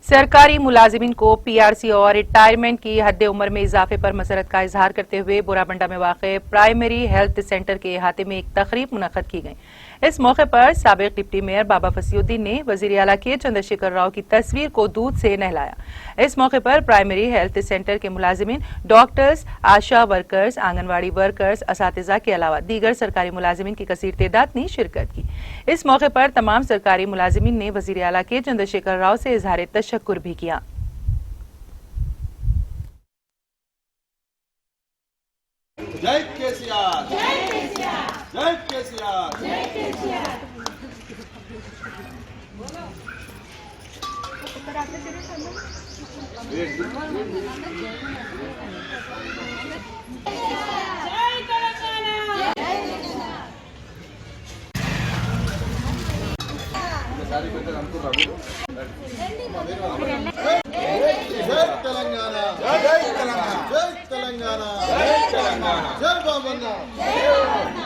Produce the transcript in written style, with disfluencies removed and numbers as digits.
सरकारी मुलाजिमीन को पीआरसी और रिटायरमेंट की हद उम्र में इजाफे पर मसरत का इजहार करते हुए बोराबंडा में वाक़ प्राइमरी हेल्थ सेंटर के अहाते में एक तकरीब मुनक़्क़द की गई। इस मौके पर साबिक़ डिप्टी मेयर बाबा फसीउद्दीन ने वज़ीर आला के चंद्रशेखर राव की तस्वीर को दूध से नहलाया। इस मौके पर प्राइमरी हेल्थ सेंटर के मुलाजिमीन, डॉक्टर्स, आशा वर्कर्स, आंगनवाड़ी वर्कर्स, असातिज़ा के अलावा दीगर सरकारी मुलाजिमीन की कसीर तादाद ने शिरकत की। इस मौके पर तमाम सरकारी मुलाजिमीन ने वज़ीर आला के चंद्रशेखर राव से इजहार तशक्कुर भी किया। जय केसीआर, जय केसीआर, जय केसीआर, जय केसीआर। तेलंगाना, जय तेलंगाना, जय तेलंगाना, जय तेलंगाना, जय बाबा।